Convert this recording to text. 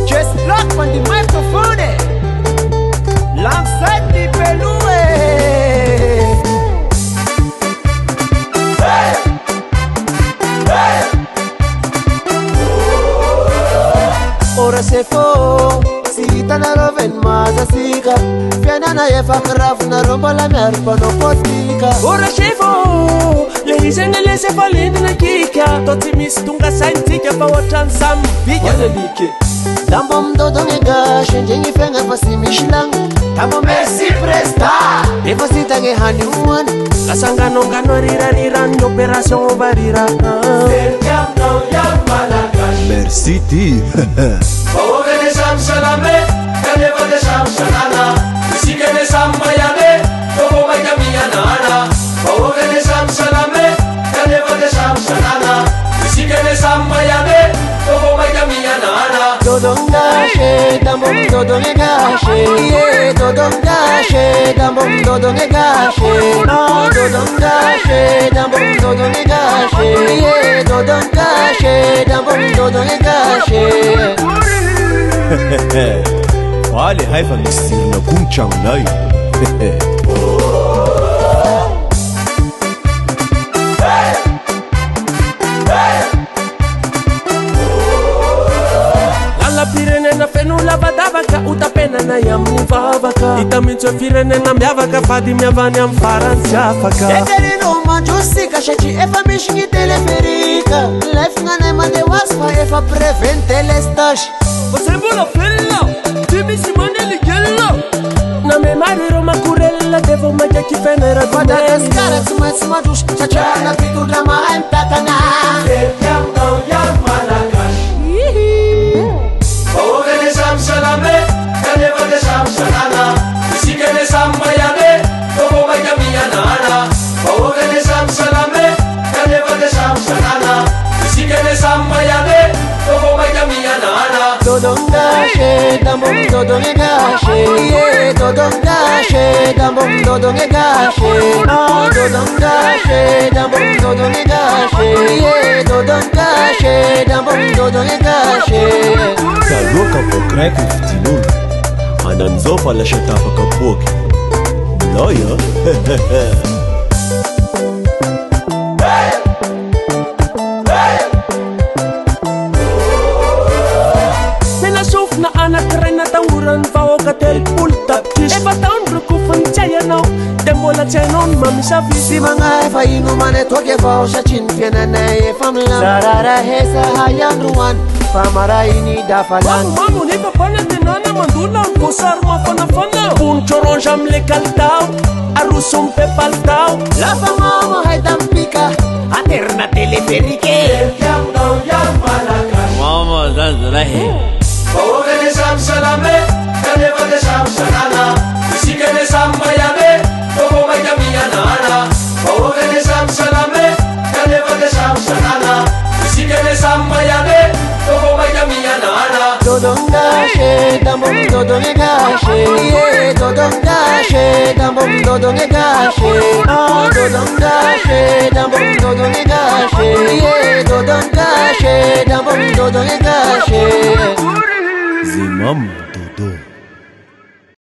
Just block on the microphone. Alongside the Belue. Hey! Hey! Ora se fo, si tana roven maza sika. Fiana na yefa krafu na romba la merpa no postika. Ora se fo, le hisenge se falindi na kika. Toti mistunga saintika pa watansam. Vija na like. Dambo mdodo ngega, shenjengi fenga pasi mishilang. Tamo Merci Presta, devo sitange hani one. La sangano ngano rira ni operation barira. Sergam no yam malagash. Merci ti. Bawogene sam salame, kaneva de sam salana. Isigene sam mayane, tobo maikamiya nana. Bawogene sam salame, kaneva de sam salana. Isigene sam mayane, tobo maikamiya nana. Dodongashe, dambo mdodo ngegashe. Yeah, dodongashe, dambo mdodo ngegashe. No, dodongashe, dambo mdodo ngegashe. Yeah, dodongashe, dambo mdodo ngegashe. Wale haifa ngisiri na kumchang nayo. Lala pirene na fenula badavaka utapena na yamni vavaka. Itamitso firene na miavaka fadi miavani amfaransi afaka. Eterino manjusika shachi efa mishingi teleferika. Life ngane mande wasfa efa prevente lestash. Você vola fella, timi simone ligella. Na me mariro makurella devo magia ki fenera Vada descara tsuma dush. Chachana pitu drama empatana. Sergam no yam malagash. Bawogene sam salame, kaneva de sam salana. Isigene sam mayane, tobo maikamiya nana. Bawogene sam salame, kaneva de sam salana. Isigene sam mayane, tobo maikamiya nana. Dodongashe, dambo mdodo ngegashe. Yeah, dodongashe, dambo mdodo ngegashe. No, dodongashe, dambo mdodo ngegashe. Yeah, dodongashe, dambo mdodo ngegashe. Taroka pokraki fitinun. Ananzofa la shatapa kapoke. Mloya. Mena sof na anak rena tawuran faoka tel pulta. Eva taun rukufan chaya now. Demola chenon mami shafi. Simanga efa inu mane toke fa osha fiena na efa mlam. Sarara hesa hayan ruan. Famara ini dafalan. Mamu ni papana tenana mandula kusar mafana fana. Punchoron jam le kaltao, arusum pe paltao. La fama haitam pika. Aterna teleferike. Sergam no yam malagash. Mama zanzalahi. Bawogene sam salame, kaneva de sam salana. Isigene sam mayane, tobo maikamiya nana. Bawogene sam salame, kaneva de sam salana. Isigene sam mayane, tobo maikamiya nana. Dodongashe, dambo mdodo ngegashe. Yeah, dodongashe, dambo mdodo ngegashe. No, dodongashe, dambo mdodo ngegashe. Yeah, dodongashe, dambo mdodo ngegashe. Zimam dodo.